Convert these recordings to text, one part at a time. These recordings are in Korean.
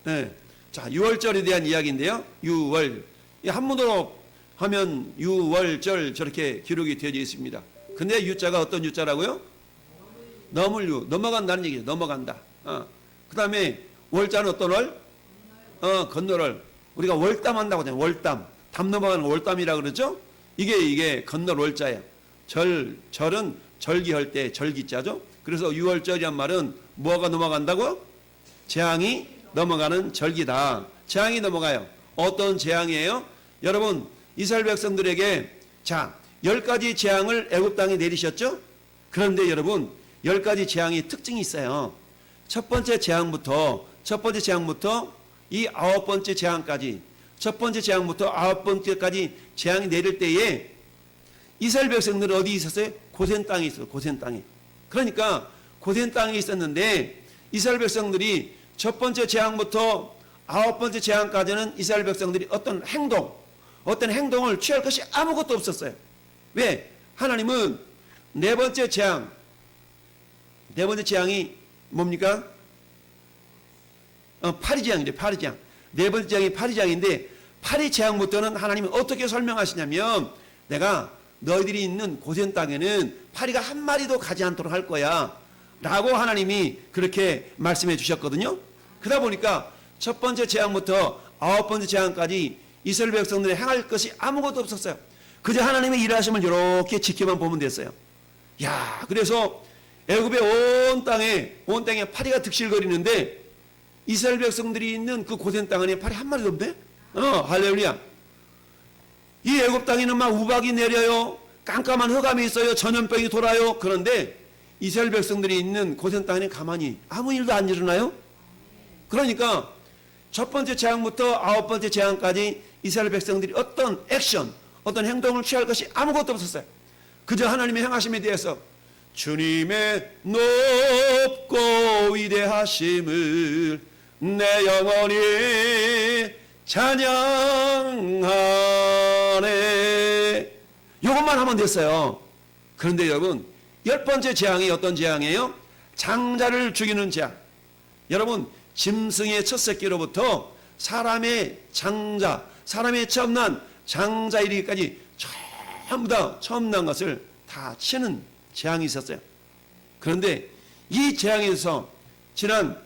네. 자, 유월절에 대한 이야기인데요. 유월. 이 한문으로 하면 유월절 저렇게 기록이 되어져 있습니다. 근데 유자가 어떤 유자라고요? 넘을 유. 넘어간다는 얘기죠. 넘어간다. 그 다음에 월자는 어떤 월? 건널월. 우리가 월담한다고 하잖아요. 월담. 담 넘어가는 월담이라 그러죠? 이게 건널 월자예요. 절은 절기할 때 절기자죠. 그래서 유월절이란 말은 뭐가 넘어간다고? 재앙이 넘어가는 절기다. 재앙이 넘어가요. 어떤 재앙이에요? 여러분, 이스라엘 백성들에게 자, 10가지 재앙을 애굽 땅에 내리셨죠? 그런데 여러분, 10가지 재앙이 특징이 있어요. 첫 번째 재앙부터 이 9번째 재앙까지, 첫 번째 재앙부터 9번째까지 재앙이 내릴 때에 이스라엘 백성들은 어디 있었어요? 고센 땅에 있어요. 고센 땅에. 그러니까 고센 땅에 있었는데 이스라엘 백성들이 첫 번째 재앙부터 9번째 재앙까지는 이스라엘 백성들이 어떤 행동을 취할 것이 아무것도 없었어요. 왜? 하나님은 네 번째 재앙이 뭡니까? 파리재앙이죠. 파리재앙. 네 번째 재앙이 파리재앙인데 파리재앙부터는 하나님은 어떻게 설명하시냐면 내가 너희들이 있는 고센 땅에는 파리가 한 마리도 가지 않도록 할 거야 라고 하나님이 그렇게 말씀해 주셨거든요. 그러다 보니까 첫 번째 재앙부터 9번째 재앙까지 이스라엘 백성들이 행할 것이 아무것도 없었어요. 그저 하나님의 일하심을 이렇게 지켜만 보면 됐어요. 야, 그래서 애굽의 온 땅에 파리가 득실거리는데 이스라엘 백성들이 있는 그 고센 땅 안에 파리 한 마리도 없네? 할렐루야. 이 애굽 땅에는 막 우박이 내려요. 깜깜한 흑암이 있어요. 전염병이 돌아요. 그런데 이스라엘 백성들이 있는 고센 땅에 가만히 아무 일도 안 일어나요? 그러니까 첫 번째 재앙부터 9번째 재앙까지 이스라엘 백성들이 어떤 행동을 취할 것이 아무것도 없었어요. 그저 하나님의 행하심에 대해서 주님의 높고 위대하심을 내 영혼이 찬양하네. 이것만 하면 됐어요. 그런데 여러분, 10번째 재앙이 어떤 재앙이에요? 장자를 죽이는 재앙. 여러분, 짐승의 첫 새끼로부터 사람의 장자, 사람의 처음 난 장자 이르기까지 전부 다 처음 난 것을 다 치는 재앙이 있었어요. 그런데 이 재앙에서 지난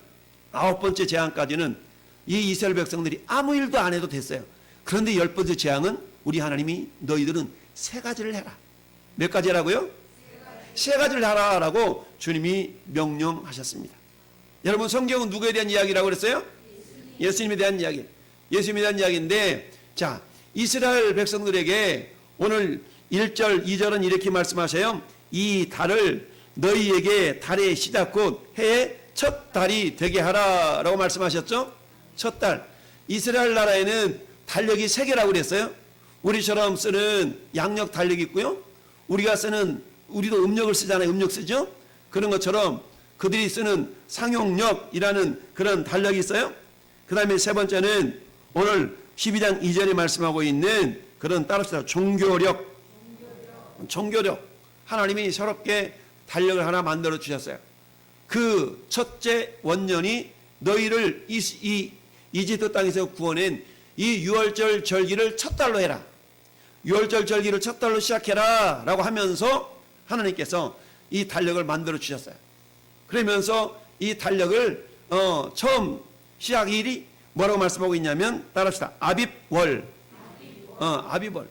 9번째 재앙까지는 이 이스라엘 백성들이 아무 일도 안 해도 됐어요. 그런데 10번째 재앙은 우리 하나님이 너희들은 세 가지를 해라. 몇 가지라고요? 세 가지를 하라라고 주님이 명령하셨습니다. 여러분, 성경은 누구에 대한 이야기라고 그랬어요? 예수님에 대한 이야기. 예수님에 대한 이야기인데, 자, 이스라엘 백성들에게 오늘 1절, 2절은 이렇게 말씀하셔요. 이 달을 너희에게 달의 시작 곧 해의 첫 달이 되게 하라 라고 말씀하셨죠? 첫 달. 이스라엘 나라에는 달력이 3개라고 그랬어요. 우리처럼 쓰는 양력 달력이 있고요. 우리도 음력을 쓰잖아요. 음력 쓰죠? 그런 것처럼 그들이 쓰는 상용력이라는 그런 달력이 있어요. 그 다음에 세 번째는 오늘 12장 2절에 말씀하고 있는 그런 따릅시다. 종교력. 하나님이 새롭게 달력을 하나 만들어 주셨어요. 그 첫째 원년이 너희를 이집트 땅에서 구원한 이 유월절 절기를 첫 달로 해라. 유월절 절기를 첫 달로 시작해라 라고 하면서 하나님께서 이 달력을 만들어 주셨어요. 그러면서 이 달력을 처음 시작일이 뭐라고 말씀하고 있냐면 따라합시다. 아빕월. 아비벌.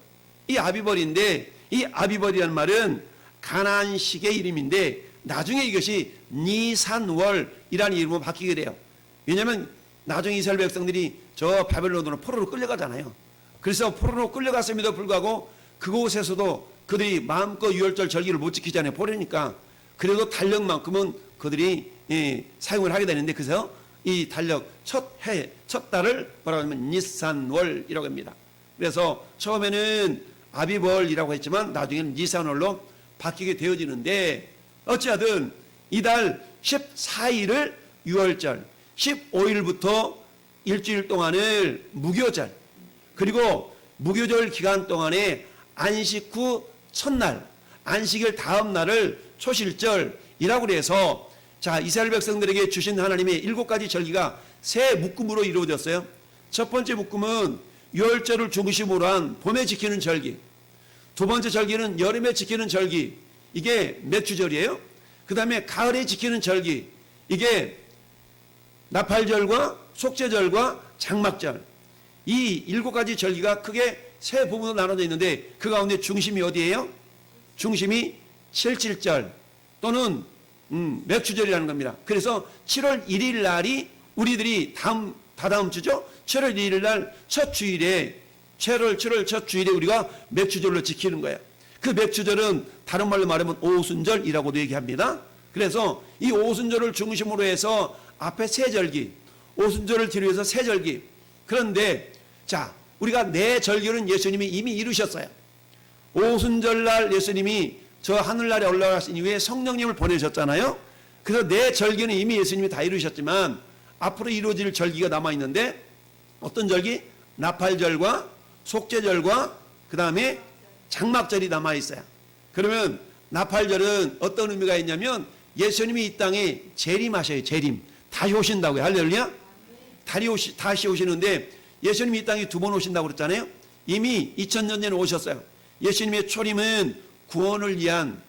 이 아비벌인데 이 아비벌이라는 말은 가나안식의 이름인데 나중에 이것이 니산월이라는 이름으로 바뀌게 돼요. 왜냐하면 나중에 이스라엘 백성들이 저 바벨론으로 포로로 끌려가잖아요. 그래서 포로로 끌려갔음에도 불구하고 그곳에서도 그들이 마음껏 유월절 절기를 못 지키잖아요. 포로니까. 그래도 달력만큼은 그들이 사용을 하게 되는데 그래서 이 달력 첫 달을 뭐라고 하면 니산월이라고 합니다. 그래서 처음에는 아비벌이라고 했지만 나중에는 니산월로 바뀌게 되어지는데 어찌하든 이달 14일을 유월절, 15일부터 일주일 동안을 무교절, 그리고 무교절 기간 동안에 안식 후 첫날, 안식일 다음 날을 초실절이라고 해서 자, 이스라엘 백성들에게 주신 하나님의 7가지 절기가 세 묶음으로 이루어졌어요. 첫 번째 묶음은 유월절을 중심으로 한 봄에 지키는 절기. 두 번째 절기는 여름에 지키는 절기. 이게 맥주절이에요. 그 다음에 가을에 지키는 절기. 이게 나팔절과 속죄절과 장막절. 이 7가지 절기가 크게 세 부분으로 나눠져 있는데 그 가운데 중심이 어디예요? 중심이 칠칠절 또는 맥주절이라는 겁니다. 그래서 7월 1일 날이 우리들이 다다음 주죠. 7월 1일 날 첫 주일에 7월 첫 주일에 우리가 맥주절로 지키는 거예요. 그 맥주절은 다른 말로 말하면 오순절이라고도 얘기합니다. 그래서 이 오순절을 중심으로 해서 앞에 세 절기, 오순절을 뒤로 해서 세 절기. 그런데 자, 우리가 네 절기는 예수님이 이미 이루셨어요. 오순절날 예수님이 저 하늘나라에 올라가신 이후에 성령님을 보내셨잖아요. 그래서 네 절기는 이미 예수님이 다 이루셨지만 앞으로 이루어질 절기가 남아있는데 어떤 절기? 나팔절과 속죄절과 그 다음에 장막절이 남아있어요. 그러면 나팔절은 어떤 의미가 있냐면 예수님이 이 땅에 재림하셔요. 재림. 다시 오신다고요. 할렐루야. 다시 오시는데 예수님이 이 땅에 두 번 오신다고 그랬잖아요. 이미 2000년 전에 오셨어요. 예수님의 초림은 구원을 위한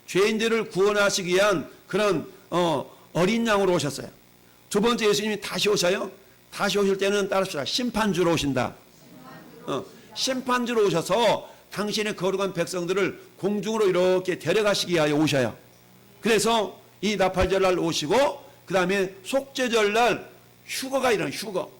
죄인들을 구원하시기 위한 그런 어린 양으로 오셨어요. 두 번째 예수님이 다시 오셔요. 다시 오실 때는 따라합시다. 심판주로 오신다. 심판주로 오셔서 당신의 거룩한 백성들을 공중으로 이렇게 데려가시기 위하여 오셔요. 그래서 이 나팔절날 오시고 그 다음에 속죄절날 휴거가 일어나요. 휴거.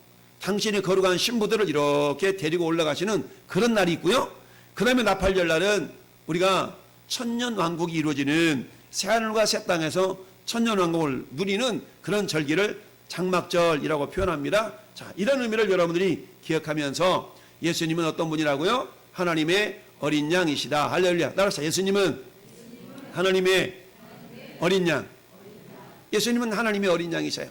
당신의 거룩한 신부들을 이렇게 데리고 올라가시는 그런 날이 있고요. 그 다음에 나팔절날은 우리가 천년왕국이 이루어지는 새하늘과 새 땅에서 천년왕국을 누리는 그런 절기를 장막절이라고 표현합니다. 자, 이런 의미를 여러분들이 기억하면서 예수님은 어떤 분이라고요? 하나님의 어린 양이시다. 할렐루야. 따라서 예수님은 하나님의 어린 양. 예수님은 하나님의 어린 양이세요.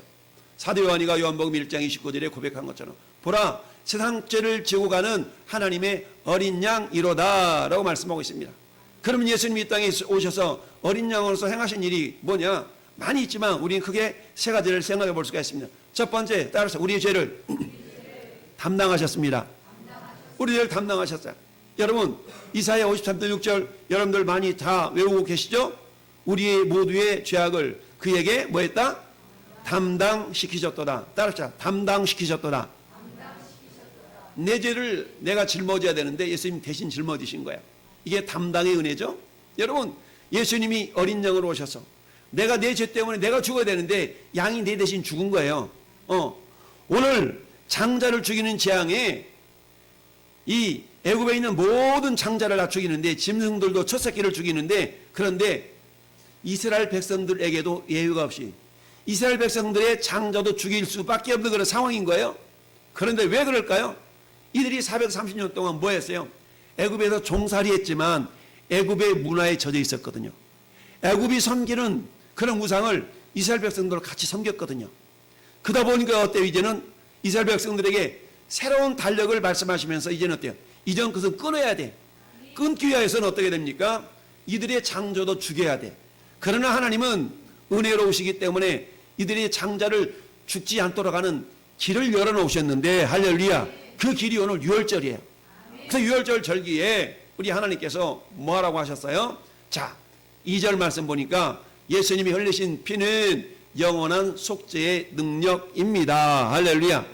사도 요한이가 요한복음 1장 29절에 고백한 것처럼 보라 세상 죄를 지고 가는 하나님의 어린 양이로다 라고 말씀하고 있습니다. 그러면 예수님이 이 땅에 오셔서 어린 양으로서 행하신 일이 뭐냐? 많이 있지만 우리는 크게 세 가지를 생각해 볼 수가 있습니다. 첫 번째, 따라서 우리의 죄를 담당하셨습니다. 우리 죄를 담당하셨어요. 여러분 이사야 53편 6절 여러분들 많이 다 외우고 계시죠? 우리의 모두의 죄악을 그에게 뭐 했다? 담당시키셨도다. 따라합시다. 담당시키셨도다. 내 죄를 내가 짊어져야 되는데 예수님 대신 짊어지신 거야. 이게 담당의 은혜죠. 여러분 예수님이 어린 양으로 오셔서 내가 내 죄 때문에 내가 죽어야 되는데 양이 내 대신 죽은 거예요. 오늘 장자를 죽이는 재앙에 이 애굽에 있는 모든 장자를 다 죽이는데 짐승들도 첫 새끼를 죽이는데 그런데 이스라엘 백성들에게도 예외가 없이 이스라엘 백성들의 장자도 죽일 수밖에 없는 그런 상황인 거예요. 그런데 왜 그럴까요? 이들이 430년 동안 뭐 했어요? 애굽에서 종살이 했지만 애굽의 문화에 젖어 있었거든요. 애굽이 섬기는 그런 우상을 이스라엘 백성들과 같이 섬겼거든요. 그러다 보니까 어때요? 이제는 이스라엘 백성들에게 새로운 달력을 말씀하시면서 이제는 어때요? 이전 그것은 끊어야 돼. 끊기 위해서는 어떻게 됩니까? 이들의 장조도 죽여야 돼. 그러나 하나님은 은혜로우시기 때문에 이들의 장자를 죽지 않도록 하는 길을 열어놓으셨는데 할렐루야. 그 길이 오늘 유월절이에요. 그래서 유월절 절기에 우리 하나님께서 뭐하라고 하셨어요? 자, 2절 말씀 보니까 예수님이 흘리신 피는 영원한 속죄의 능력입니다. 할렐루야.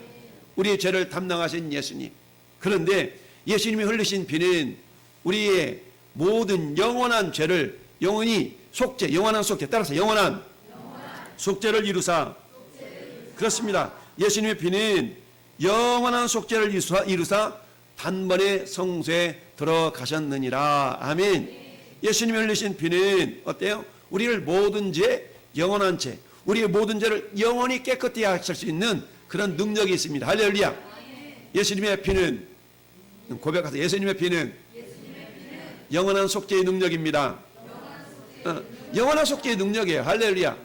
우리의 죄를 담당하신 예수님. 그런데 예수님이 흘리신 피는 우리의 모든 영원한 죄를 영원히 속죄, 영원한 속죄, 따라서 영원한 속죄를 이루사. 그렇습니다. 예수님의 피는 영원한 속죄를 이루사 단번에 성소에 들어가셨느니라. 아멘. 예수님이 흘리신 피는 어때요? 우리를 모든 죄, 영원한 죄, 우리의 모든 죄를 영원히 깨끗이 하실 수 있는 그런 능력이 있습니다. 할렐루야. 예수님의 피는 고백하세요. 예수님의 피는 영원한 속죄의 능력입니다. 영원한 속죄의 능력이에요. 할렐루야.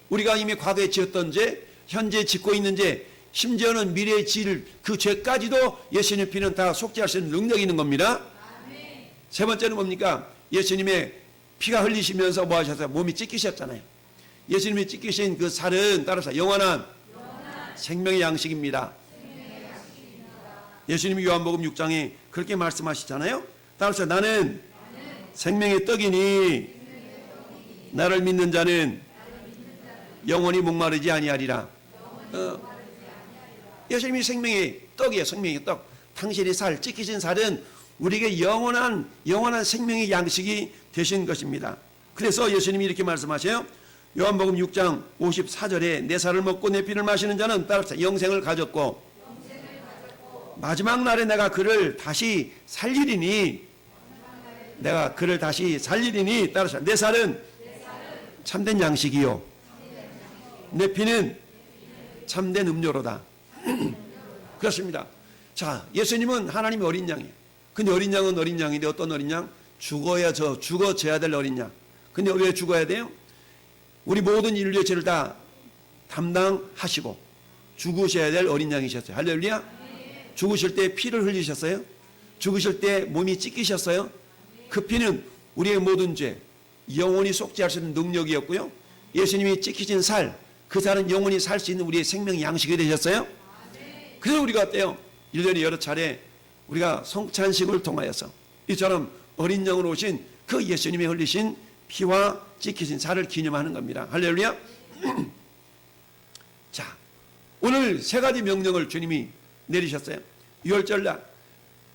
우리가 이미 과거에 지었던 죄, 현재 짓고 있는 죄, 심지어는 미래에 지을 그 죄까지도 예수님의 피는 다 속죄할 수 있는 능력이 있는 겁니다. 세 번째는 뭡니까? 예수님의 피가 흘리시면서 뭐 하셨어요? 몸이 찢기셨잖아요. 예수님이 찢기신 그 살은 따라서 영원한 생명의 양식입니다. 예수님이 요한복음 6장에 그렇게 말씀하시잖아요. 따라서 나는 생명의 떡이니 나를 믿는 자는 영원히 목마르지 아니하리라. 예수님이 생명의 떡이에요. 생명의 떡. 당신의 살, 찢기신 살은 우리에게 영원한 생명의 양식이 되신 것입니다. 그래서 예수님이 이렇게 말씀하세요. 요한복음 6장 54절에 내 살을 먹고 내 피를 마시는 자는 따라서 영생을 가졌고 마지막 날에 내가 그를 다시 살리리니 따라서 내 살은 참된 양식이요 내 피는 참된 음료로다. 그렇습니다. 자, 예수님은 하나님의 어린 양이에요. 근데 어린 양은 어린 양인데 어떤 어린 양? 죽어져야 될 어린 양. 근데 왜 죽어야 돼요? 우리 모든 인류의 죄를 다 담당하시고 죽으셔야 될 어린 양이셨어요. 할렐루야. 죽으실 때 피를 흘리셨어요. 죽으실 때 몸이 찢기셨어요. 그 피는 우리의 모든 죄 영원히 속죄할 수 있는 능력이었고요. 예수님이 찢기신 살, 그 살은 영원히 살 수 있는 우리의 생명 양식이 되셨어요. 그래서 우리가 어때요? 1년에 여러 차례 우리가 성찬식을 통하여서 이처럼 어린 양으로 오신 그 예수님이 흘리신 피와 찢기신 살을 기념하는 겁니다. 할렐루야. 자, 오늘 세 가지 명령을 주님이 내리셨어요. 유월절날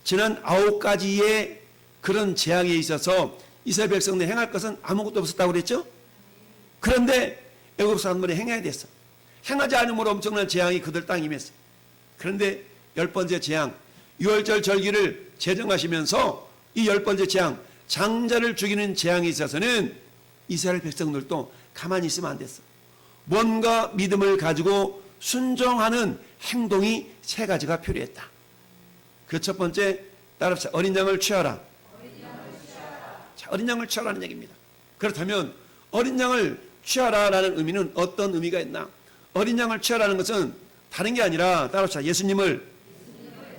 지난 9가지의 그런 재앙에 있어서 이스라엘 백성들 행할 것은 아무것도 없었다고 그랬죠. 그런데 애굽 사람들이 행해야 됐어. 행하지 않음으로 엄청난 재앙이 그들 땅에 임했어. 그런데 10번째 재앙, 유월절 절기를 제정하시면서 이 10번째 재앙, 장자를 죽이는 재앙에 있어서는 이스라엘 백성들도 가만히 있으면 안 됐어. 뭔가 믿음을 가지고 순종하는 행동이 세 가지가 필요했다. 그 첫 번째, 따라합시다. 어린 양을 취하라. 자, 어린 양을 취하라는 얘기입니다. 그렇다면 어린 양을 취하라라는 의미는 어떤 의미가 있나? 어린 양을 취하라는 것은 다른 게 아니라 따라합시다. 예수님을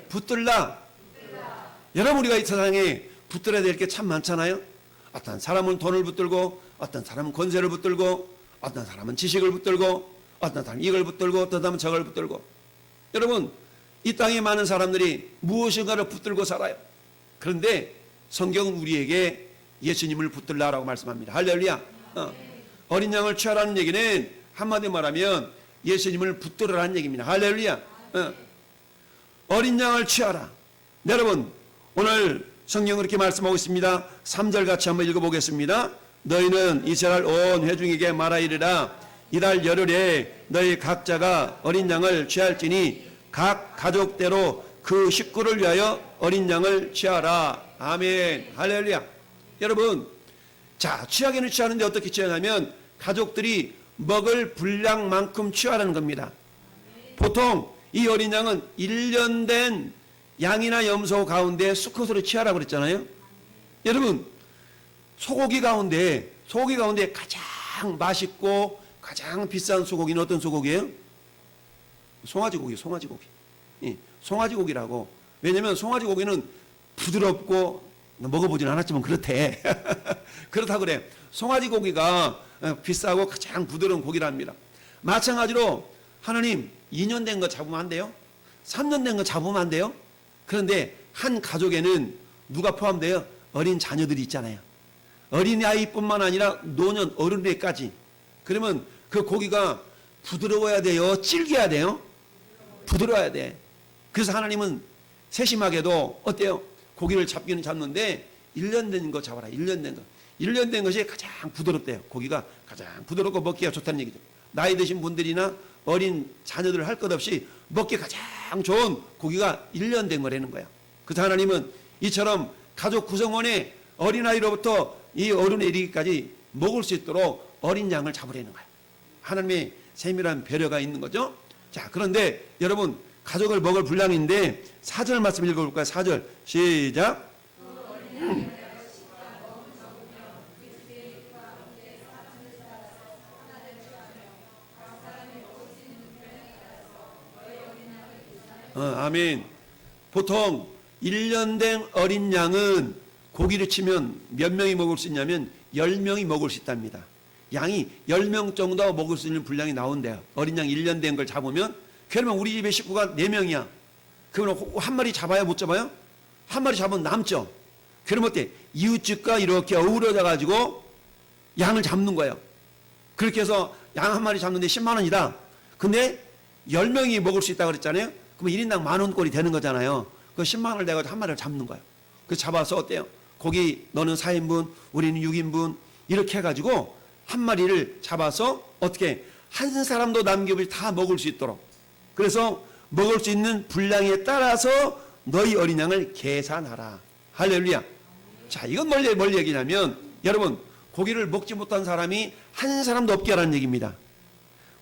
붙들라. 여러분, 우리가 이 세상에 붙들어야 될 게 참 많잖아요. 어떤 사람은 돈을 붙들고, 어떤 사람은 권세를 붙들고, 어떤 사람은 지식을 붙들고, 어떤 사람은 이걸 붙들고, 어떤 사람은 저걸 붙들고. 여러분, 이 땅에 많은 사람들이 무엇인가를 붙들고 살아요. 그런데 성경은 우리에게 예수님을 붙들라라고 말씀합니다. 할렐루야. 어린 양을 취하라는 얘기는 한마디로 말하면 예수님을 붙들으라는 얘기입니다. 할렐루야. 어린 양을 취하라. 여러분, 오늘 성경은 이렇게 말씀하고 있습니다. 3절 같이 한번 읽어보겠습니다. 너희는 이스라엘 온 회중에게 말하이르라. 이달 열흘에 너희 각자가 어린 양을 취할지니 각 가족대로 그 식구를 위하여 어린 양을 취하라. 아멘. 할렐루야. 여러분, 자, 취하기는 취하는데 어떻게 취하냐면 가족들이 먹을 분량만큼 취하라는 겁니다. 보통 이 어린 양은 1년 된 양이나 염소 가운데 수컷으로 취하라고 그랬잖아요. 여러분, 소고기 가운데 가장 맛있고 가장 비싼 소고기는 어떤 소고기예요? 송아지고기. 예, 송아지고기라고. 왜냐면 송아지고기는 부드럽고, 먹어보진 않았지만 그렇대. 그렇다고 그래. 송아지고기가 비싸고 가장 부드러운 고기랍니다. 마찬가지로 하나님 2년 된 거 잡으면 안 돼요? 3년 된 거 잡으면 안 돼요? 그런데 한 가족에는 누가 포함돼요? 어린 자녀들이 있잖아요. 어린아이뿐만 아니라 노년, 어른에까지. 그러면 그 고기가 부드러워야 돼요? 질겨야 돼요? 부드러워야 돼. 그래서 하나님은 세심하게도 어때요? 고기를 잡기는 잡는데 1년 된 거 잡아라. 1년 된 거. 1년 된 것이 가장 부드럽대요. 고기가 가장 부드럽고 먹기가 좋다는 얘기죠. 나이 드신 분들이나 어린 자녀들 할 것 없이 먹기 가장 좋은 고기가 1년 된 거라는 거야. 그래서 하나님은 이처럼 가족 구성원의 어린아이로부터 이 어른에 이르기까지 먹을 수 있도록 어린 양을 잡으라는 거야. 하나님의 세밀한 배려가 있는 거죠. 자, 그런데 여러분, 가족을 먹을 분량인데 4절 말씀 읽어볼까요? 4절 시작. 아멘. 보통 1년 된 어린 양은 고기를 치면 몇 명이 먹을 수 있냐면 10명이 먹을 수 있답니다. 양이 10명 정도 먹을 수 있는 분량이 나온대요. 어린 양 1년 된 걸 잡으면 그러면 우리 집에 식구가 4명이야. 그러면 한 마리 잡아야 못 잡아요? 한 마리 잡으면 남죠. 그러면 어때? 이웃집과 이렇게 어우러져 가지고 양을 잡는 거예요. 그렇게 해서 양 한 마리 잡는데 10만 원이다. 근데 10명이 먹을 수 있다고 그랬잖아요. 그러면 1인당 10,000원꼴이 되는 거잖아요. 그 10만 원을 내가 한 마리를 잡는 거예요. 그 잡아서 어때요? 고기 너는 4인분, 우리는 6인분 이렇게 해가지고 한 마리를 잡아서 어떻게 한 사람도 남김없이 다 먹을 수 있도록. 그래서 먹을 수 있는 분량에 따라서 너희 어린 양을 계산하라. 할렐루야. 자, 이건 멀리 얘기냐면 여러분 고기를 먹지 못한 사람이 한 사람도 없게 하라는 얘기입니다.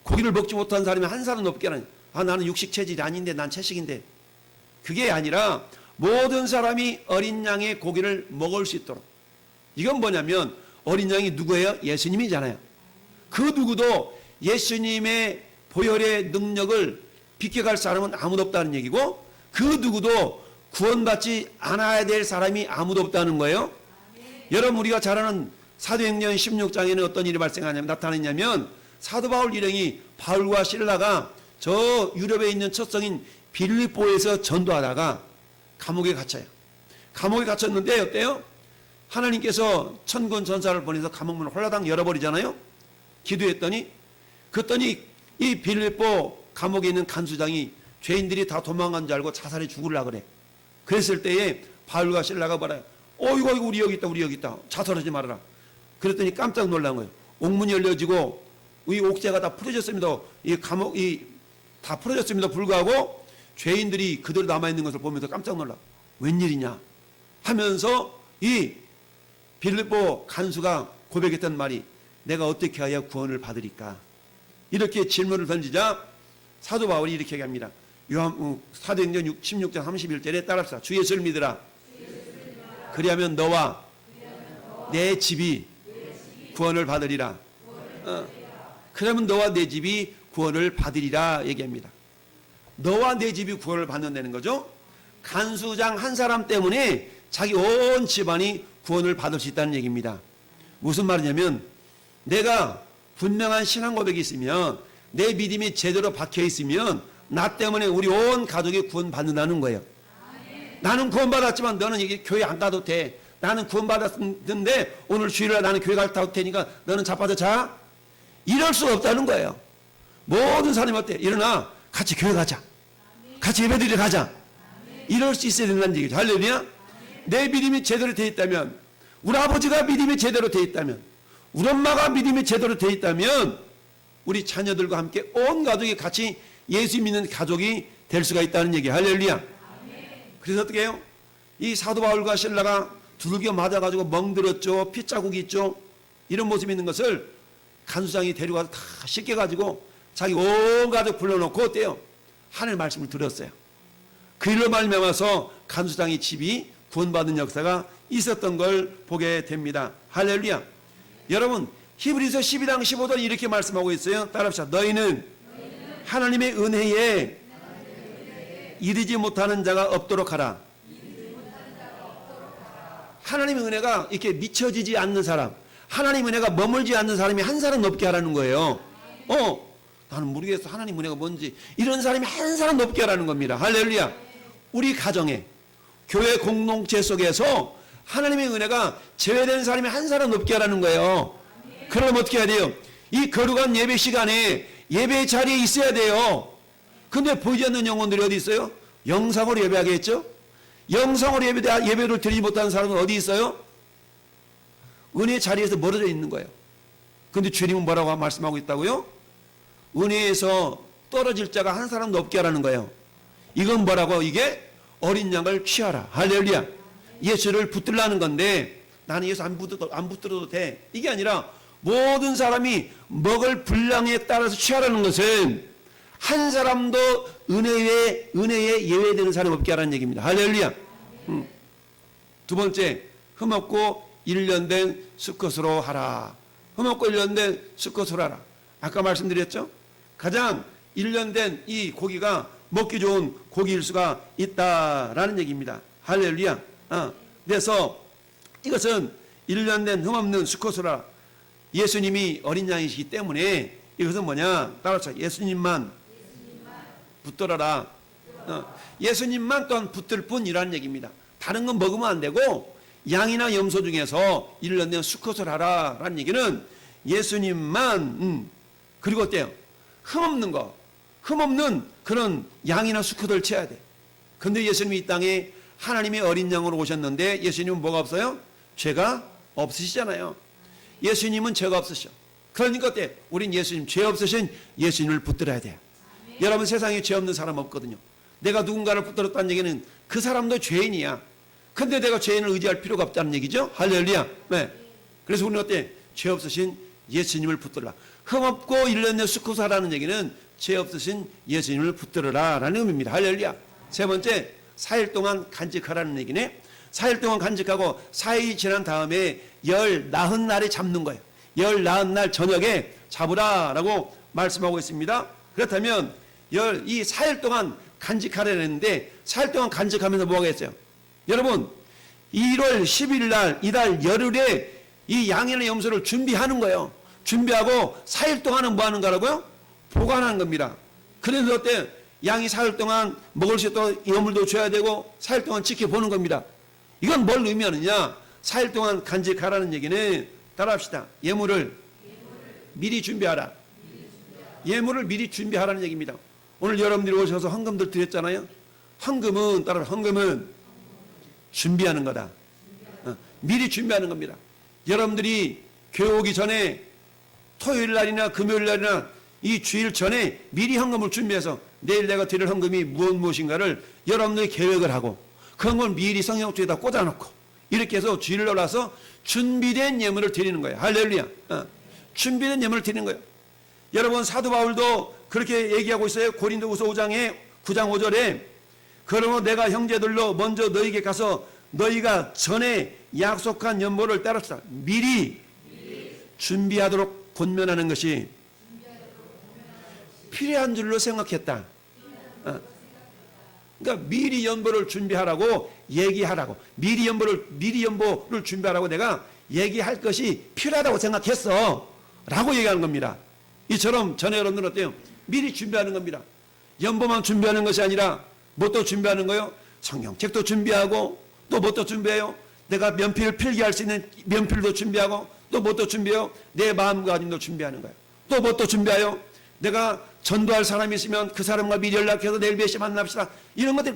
고기를 먹지 못한 사람이 한 사람도 없게 하라는. 나는 육식 체질이 아닌데 난 채식인데. 그게 아니라 모든 사람이 어린 양의 고기를 먹을 수 있도록. 이건 뭐냐면 어린 양이 누구예요? 예수님이잖아요. 그 누구도 예수님의 보혈의 능력을 비껴갈 사람은 아무도 없다는 얘기고 그 누구도 구원받지 않아야 될 사람이 아무도 없다는 거예요. 여러분 우리가 잘 아는 사도행전 16장에는 어떤 일이 나타났냐면 사도 바울 일행이 바울과 실라가 저 유럽에 있는 첫 성인 빌립보에서 전도하다가 감옥에 갇혀요. 감옥에 갇혔는데 어때요? 하나님께서 천군 전사를 보내서 감옥문을 홀라당 열어버리잖아요. 기도했더니 그랬더니 이 빌립보 감옥에 있는 간수장이 죄인들이 다 도망간 줄 알고 자살해 죽으려고 그래. 그랬을 때에 바울과 실라가 말해요. 이거 우리 여기 있다. 자살하지 말아라. 그랬더니 깜짝 놀란 거예요. 옥문이 열려지고 이 옥새가 다 풀어졌습니다. 이 감옥이 다 풀어졌습니다. 불구하고 죄인들이 그대로 남아있는 것을 보면서 깜짝 놀라. 웬일이냐 하면서 이 빌립보 간수가 고백했던 말이 내가 어떻게 하여 구원을 받으리까? 이렇게 질문을 던지자 사도 바울이 이렇게 얘기합니다. 사도행전 16장 31절에 따라합시다. 주 예수를 믿으라. 그리하면 너와 내 집이 구원을 받으리라. 그러면 너와 내 집이 구원을 받으리라 얘기합니다. 너와 내 집이 구원을 받는다는 거죠. 간수장 한 사람 때문에 자기 온 집안이 구원을 받을 수 있다는 얘기입니다. 무슨 말이냐면 내가 분명한 신앙 고백이 있으면 내 믿음이 제대로 박혀 있으면 나 때문에 우리 온 가족이 구원받는다는 거예요. 나는 구원받았지만 너는 여기 교회 안 가도 돼. 나는 구원받았는데 오늘 주일날 나는 교회 갔다 올 테니까 너는 자빠져 자. 이럴 수 없다는 거예요. 모든 사람이 어때? 일어나 같이 교회 가자. 같이 예배드리러 가자. 이럴 수 있어야 된다는 얘기죠. 할렐루야. 내 믿음이 제대로 되어 있다면 우리 아버지가 믿음이 제대로 되어 있다면 우리 엄마가 믿음이 제대로 되어 있다면 우리 자녀들과 함께 온 가족이 같이 예수 믿는 가족이 될 수가 있다는 얘기예요. 할렐루야. 그래서 어떻게 해요? 이 사도 바울과 실라가 두들겨 맞아가지고 멍들었죠. 핏자국이 있죠. 이런 모습이 있는 것을 간수장이 데려가서 다 씻겨가지고 자기 온 가족 불러놓고 어때요? 하늘 말씀을 들었어요. 그 일로 말미암아서 간수장의 집이 구원받은 역사가 있었던 걸 보게 됩니다. 할렐루야. 여러분 히브리서 12장 15절 이렇게 말씀하고 있어요. 따라합시다. 너희는 하나님의 은혜에 이르지 못하는 자가 없도록 하라. 하나님의 은혜가 이렇게 미쳐지지 않는 사람, 하나님의 은혜가 머물지 않는 사람이 한 사람 없게 하라는 거예요. 나는 모르겠어. 하나님 은혜가 뭔지. 이런 사람이 한 사람 없게 하라는 겁니다. 할렐루야. 우리 가정에, 교회 공동체 속에서 하나님의 은혜가 제외된 사람이 한 사람 없게 하라는 거예요. 그럼 어떻게 해야 돼요? 이 거룩한 예배 시간에 예배 자리에 있어야 돼요. 근데 보이지 않는 영혼들이 어디 있어요? 영상으로 예배하겠죠? 영상으로 예배를 드리지 못하는 사람은 어디 있어요? 은혜 자리에서 멀어져 있는 거예요. 근데 주님은 뭐라고 말씀하고 있다고요? 은혜에서 떨어질 자가 한 사람도 없게 하라는 거예요. 이건 뭐라고? 이게 어린 양을 취하라. 할렐루야. 예수를 붙들라는 건데 나는 예수 안 붙들어도 돼. 이게 아니라 모든 사람이 먹을 분량에 따라서 취하라는 것은 한 사람도 은혜에 예외되는 사람 없게 하라는 얘기입니다. 할렐루야. 두 번째, 흠없고 1년 된 수컷으로 하라. 흠없고 1년 된 수컷으로 하라. 아까 말씀드렸죠? 가장 1년 된 이 고기가 먹기 좋은 고기일 수가 있다라는 얘기입니다. 할렐루야. 그래서 이것은 1년 된 흠없는 수컷으로 하라. 예수님이 어린 양이시기 때문에 이것은 뭐냐? 따라서 예수님만 붙들어라. 예수님만 또한 붙들 뿐이라는 얘기입니다. 다른 건 먹으면 안 되고 양이나 염소 중에서 이를 얻는 수컷을 하라라는 얘기는 예수님만 그리고 어때요? 흠없는 그런 양이나 수컷을 채야 돼. 근데 예수님이 이 땅에 하나님의 어린 양으로 오셨는데 예수님은 뭐가 없어요? 죄가 없으시잖아요. 예수님은 죄가 없으셔. 그러니까 어때? 우린 예수님, 죄 없으신 예수님을 붙들어야 돼요. 여러분, 세상에 죄 없는 사람 없거든요. 내가 누군가를 붙들었다는 얘기는 그 사람도 죄인이야. 근데 내가 죄인을 의지할 필요가 없다는 얘기죠. 할렐루야. 네. 그래서 우리는 어때? 죄 없으신 예수님을 붙들라. 흠없고 일련의 수컷하라는 얘기는 죄 없으신 예수님을 붙들어라 라는 의미입니다. 할렐루야. 세 번째, 4일 동안 간직하라는 얘기네. 4일 동안 간직하고 4일이 지난 다음에 열 나흔 날에 잡는 거예요. 열 나흔 날 저녁에 잡으라라고 말씀하고 있습니다. 그렇다면 이 4일 동안 간직하라는 했는데 4일 동안 간직하면서 뭐 하겠어요? 여러분, 1월 11일 날 이달 열흘에 이 양이나 염소를 준비하는 거예요. 준비하고 4일 동안은 뭐 하는 거라고요? 보관하는 겁니다. 그래서 어때? 양이 4일 동안 먹을 수 있도록 여물도 줘야 되고 4일 동안 지켜보는 겁니다. 이건 뭘 의미하느냐? 4일 동안 간직하라는 얘기는 따라합시다. 예물을 미리 준비하라. 예물을 미리 준비하라는 얘기입니다. 오늘 여러분들이 오셔서 헌금들 드렸잖아요. 헌금은 준비하는 거다. 미리 준비하는 겁니다. 여러분들이 교회 오기 전에 토요일 날이나 금요일 날이나 이 주일 전에 미리 헌금을 준비해서 내일 내가 드릴 헌금이 무엇인가를 여러분들이 계획을 하고 그런 걸 미리 성경책에다 꽂아놓고 이렇게 해서 주일로 나서 준비된 예물을 드리는 거예요. 할렐루야. 준비된 예물을 드리는 거예요. 여러분, 사도 바울도 그렇게 얘기하고 있어요. 고린도후서 5장 5절에 그러므로 내가 형제들로 먼저 너희에게 가서 너희가 전에 약속한 연보를 따랐다. 미리 준비하도록 권면하는 것이 필요한 줄로 생각했다. 그러니까 미리 연보를 준비하라고 얘기하라고. 미리 연보를 준비하라고 내가 얘기할 것이 필요하다고 생각했어. 라고 얘기하는 겁니다. 이처럼 전에 여러분들은 어때요? 미리 준비하는 겁니다. 연보만 준비하는 것이 아니라 뭐 또 준비하는 거요? 성경책도 준비하고 또 뭐 또 준비해요? 내가 면필을 필기할 수 있는 면필도 준비하고 또 뭐 또 준비해요? 내 마음가짐도 준비하는 거예요. 또 뭐 또 준비해요? 내가 전도할 사람이 있으면 그 사람과 미리 연락해서 내일 몇 시 만납시다. 이런 것들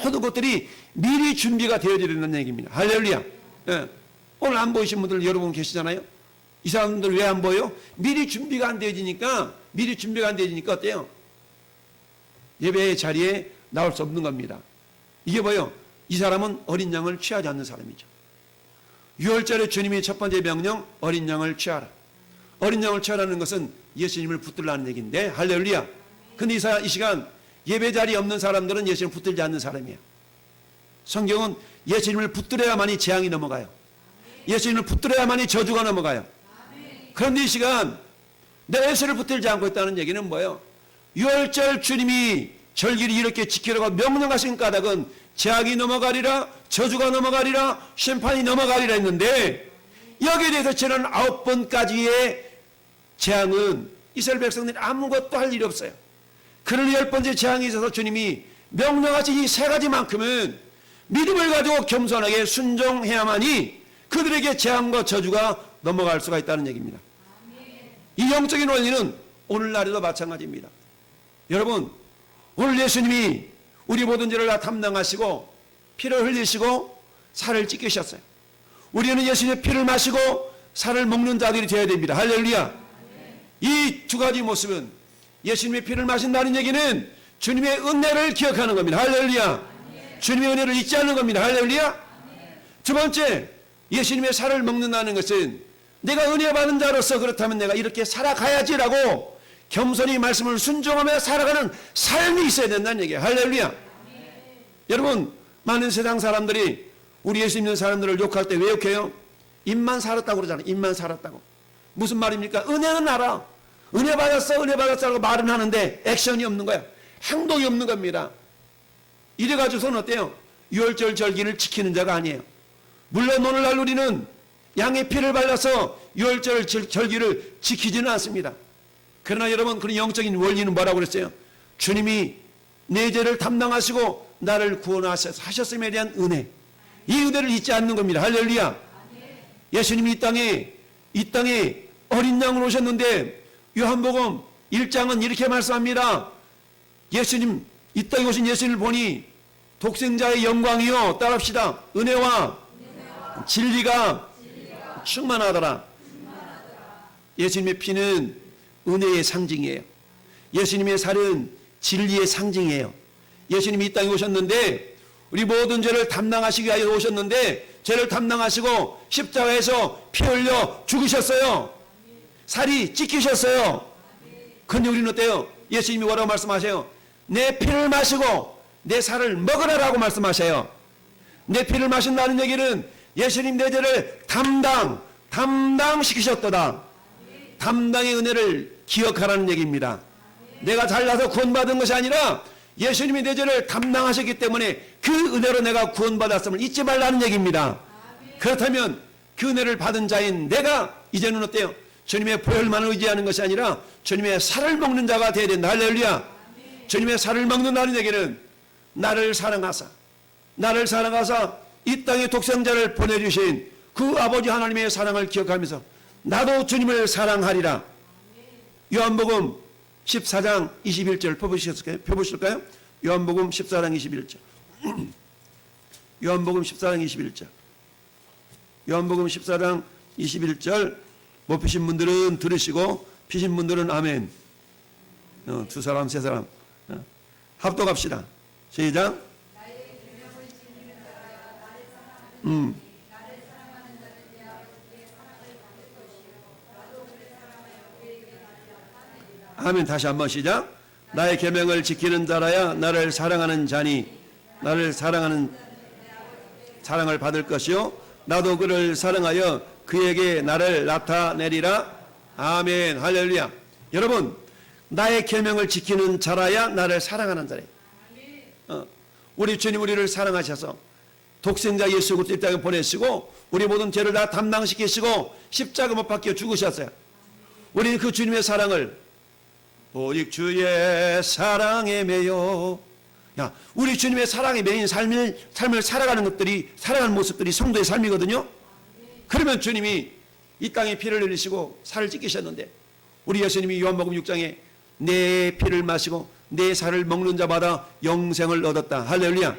모든 것들이 미리 준비가 되어지는 얘기입니다. 할렐루야. 예. 오늘 안 보이신 분들 여러분 계시잖아요. 이 사람들 왜 안 보여요? 미리 준비가 안 되어지니까 어때요? 예배의 자리에 나올 수 없는 겁니다. 이게 뭐예요? 이 사람은 어린 양을 취하지 않는 사람이죠. 6월절에 주님이 첫 번째 명령, 어린 양을 취하라. 어린 양을 취하라는 것은 예수님을 붙들라는 얘기인데, 할렐루야. 근데 이 시간 예배 자리에 없는 사람들은 예수님을 붙들지 않는 사람이에요. 성경은 예수님을 붙들어야만이 재앙이 넘어가요. 예수님을 붙들어야만이 저주가 넘어가요. 그런데 이 시간 내가 예수를 붙들지 않고 있다는 얘기는 뭐예요? 6월절 주님이 절기를 이렇게 지키라고 명령하신 까닭은 재앙이 넘어가리라, 저주가 넘어가리라, 심판이 넘어가리라 했는데 여기에 대해서 지난 9번까지의 재앙은 이스라엘 백성들이 아무것도 할 일이 없어요. 그러나 10번째 재앙이 있어서 주님이 명령하신 이 세 가지만큼은 믿음을 가지고 겸손하게 순종해야만이 그들에게 재앙과 저주가 넘어갈 수가 있다는 얘기입니다. 이 영적인 원리는 오늘날에도 마찬가지입니다. 여러분, 오늘 예수님이 우리 모든 죄를 다 담당하시고 피를 흘리시고 살을 찢기셨어요. 우리는 예수님의 피를 마시고 살을 먹는 자들이 되어야 됩니다. 할렐루야. 이 두 가지 모습은 예수님의 피를 마신다는 얘기는 주님의 은혜를 기억하는 겁니다. 할렐루야. 주님의 은혜를 잊지 않는 겁니다. 할렐루야. 두 번째, 예수님의 살을 먹는다는 것은 내가 은혜 받은 자로서 그렇다면 내가 이렇게 살아가야지라고 겸손히 말씀을 순종하며 살아가는 삶이 있어야 된다는 얘기예요. 할렐루야. 여러분, 많은 세상 사람들이 우리 예수 믿는 사람들을 욕할 때 왜 욕해요? 입만 살았다고 그러잖아요. 입만 살았다고. 무슨 말입니까? 은혜는 알아. 은혜 받았어 라고 말은 하는데 액션이 없는 거야. 행동이 없는 겁니다. 이래가지고서는 어때요? 6월절 절기를 지키는 자가 아니에요. 물론 오늘날 우리는 양의 피를 발라서 6월절 절기를 지키지는 않습니다. 그러나 여러분, 그런 영적인 원리는 뭐라고 그랬어요? 주님이 내 죄를 담당하시고 나를 구원하셨음에 대한 은혜, 이 은혜를 잊지 않는 겁니다. 할렐루야. 예수님이 이 땅에 어린 양으로 오셨는데 요한복음 1장은 이렇게 말씀합니다. 예수님, 이 땅에 오신 예수님을 보니 독생자의 영광이요, 따라합시다, 은혜와 진리가 충만하더라. 예수님의 피는 은혜의 상징이에요. 예수님의 살은 진리의 상징이에요. 예수님이 이 땅에 오셨는데 우리 모든 죄를 담당하시기 위하여 오셨는데 죄를 담당하시고 십자가에서 피 흘려 죽으셨어요. 살이 찢기셨어요. 그런데 우리는 어때요? 예수님이 뭐라고 말씀하세요? 내 피를 마시고 내 살을 먹으라라고 말씀하세요. 내 피를 마신다는 얘기는 예수님 내 죄를 담당시키셨도다. 담당의 은혜를 기억하라는 얘기입니다. 내가 잘나서 구원받은 것이 아니라 예수님이 내 죄를 담당하셨기 때문에 그 은혜로 내가 구원받았음을 잊지 말라는 얘기입니다. 그렇다면 그 은혜를 받은 자인 내가 이제는 어때요? 주님의 보혈만을 의지하는 것이 아니라 주님의 살을 먹는 자가 되어야 된다. 할렐루야. 주님의 살을 먹는다는 얘기는 나를 사랑하사 이 땅에 독생자를 보내주신 그 아버지 하나님의 사랑을 기억하면서 나도 주님을 사랑하리라. 요한복음 14장 21절 펴보실까요? 요한복음 14장 21절. 요한복음 14장 21절. 요한복음 14장 21절. 못 피신 분들은 들으시고 피신 분들은 아멘. 두 사람 세 사람 합독합시다. 시작. 아멘. 다시 한번 시작. 나의 계명을 지키는 자라야 나를 사랑하는 자니 나를 사랑하는 사랑을 받을 것이요 나도 그를 사랑하여 그에게 나를 나타내리라. 아멘. 할렐루야. 여러분, 나의 계명을 지키는 자라야 나를 사랑하는 자래요. 우리 주님 우리를 사랑하셔서 독생자 예수 그리스도 이 땅에 보내시고 우리 모든 죄를 다 담당시키시고 십자가 못 박혀 죽으셨어요. 우리는 그 주님의 사랑을 오직 주의 사랑에 매여. 야, 우리 주님의 사랑에 매인 삶을 살아가는 모습들이 성도의 삶이거든요. 그러면 주님이 이 땅에 피를 흘리시고 살을 찢기셨는데 우리 예수님이 요한복음 6장에 내 피를 마시고 내 살을 먹는 자마다 영생을 얻었다. 할렐루야.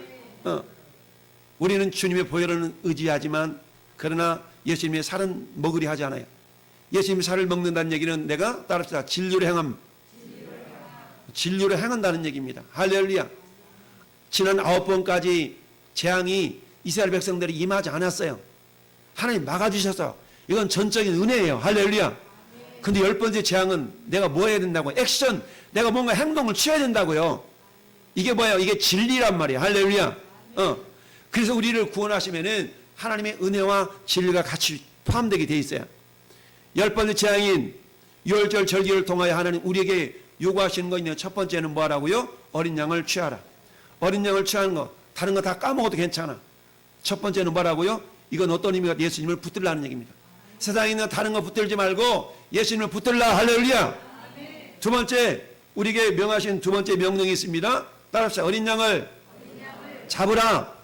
우리는 주님의 보혈을 의지하지만 그러나 예수님의 살은 먹으려 하지 않아요. 예수님의 살을 먹는다는 얘기는 내가 따릅시다. 진리로 행한다는 얘기입니다. 할렐루야. 지난 9번까지 재앙이 이스라엘 백성들이 임하지 않았어요. 하나님 막아주셔서 이건 전적인 은혜예요. 할렐루야. 근데 10번째 재앙은 내가 뭐 해야 된다고? 액션. 내가 뭔가 행동을 취해야 된다고요. 이게 뭐예요? 이게 진리란 말이에요. 할렐루야. 그래서 우리를 구원하시면은 하나님의 은혜와 진리가 같이 포함되게 돼 있어요. 10번째 재앙인 유월절 절기를 통하여 하나님 우리에게 요구하시는 거 있네요. 첫 번째는 뭐 하라고요? 어린 양을 취하라. 어린 양을 취하는 거 다른 거 다 까먹어도 괜찮아. 첫 번째는 뭐라고요? 이건 어떤 의미가 예수님을 붙들라는 얘기입니다. 세상에 있는 다른 거 붙들지 말고 예수님을 붙들라. 할렐루야. 두 번째 우리에게 명하신 두 번째 명령이 있습니다. 따라합시다. 어린 양을 잡으라.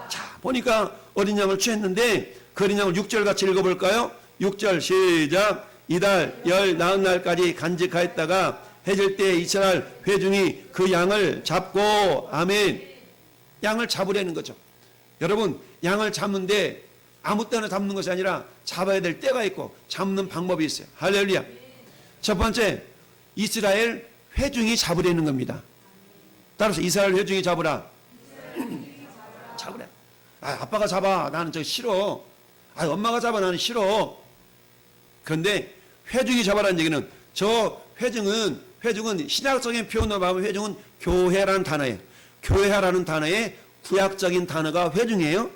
자, 보니까 어린 양을 취했는데 그 어린 양을 6절 같이 읽어볼까요? 6절 시작. 이달 열 나흔 날까지 간직하였다가 해질 때 이스라엘 회중이 그 양을 잡고 아멘. 양을 잡으려는 거죠. 여러분, 양을 잡는데 아무 때나 잡는 것이 아니라 잡아야 될 때가 있고 잡는 방법이 있어요. 할렐루야. 첫 번째, 이스라엘 회중이 잡으려는 겁니다. 따라서 이스라엘 회중이 잡으라. 잡으래. 아빠가 잡아. 나는 저 싫어. 엄마가 잡아. 나는 싫어. 그런데 회중이 잡아라는 얘기는 저 회중은 신약적인 표현으로 보면 회중은 교회라는 단어예요. 교회라는 단어의 구약적인 단어가 회중이에요.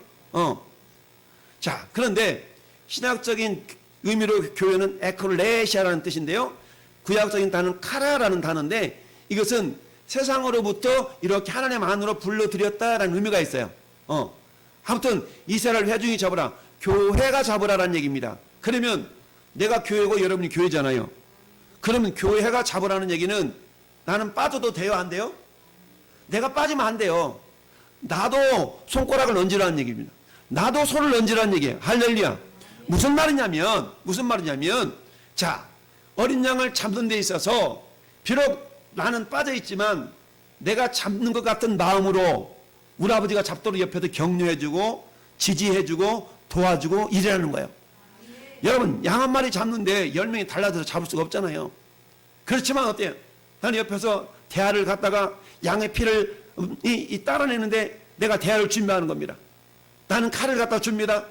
자, 그런데 신약적인 의미로 교회는 에클레시아라는 뜻인데요. 구약적인 단어는 카라라는 단어인데 이것은 세상으로부터 이렇게 하나님 안으로 불러들였다라는 의미가 있어요. 아무튼 이스라엘 회중이 잡으라. 교회가 잡으라라는 얘기입니다. 그러면 내가 교회고 여러분이 교회잖아요. 그러면 교회가 잡으라는 얘기는 나는 빠져도 돼요? 안 돼요? 내가 빠지면 안 돼요. 나도 손가락을 얹으라는 얘기입니다. 나도 손을 얹으라는 얘기예요. 할렐루야. 무슨 말이냐면 자, 어린 양을 잡는 데 있어서 비록 나는 빠져 있지만 내가 잡는 것 같은 마음으로 우리 아버지가 잡도록 옆에서 격려해주고 지지해주고 도와주고 이래라는 거예요. 여러분, 양 한 마리 잡는데 10명이 달라져서 잡을 수가 없잖아요. 그렇지만 어때요? 나는 옆에서 대야를 갖다가 양의 피를 따라내는데 내가 대야를 준비하는 겁니다. 나는 칼을 갖다 줍니다.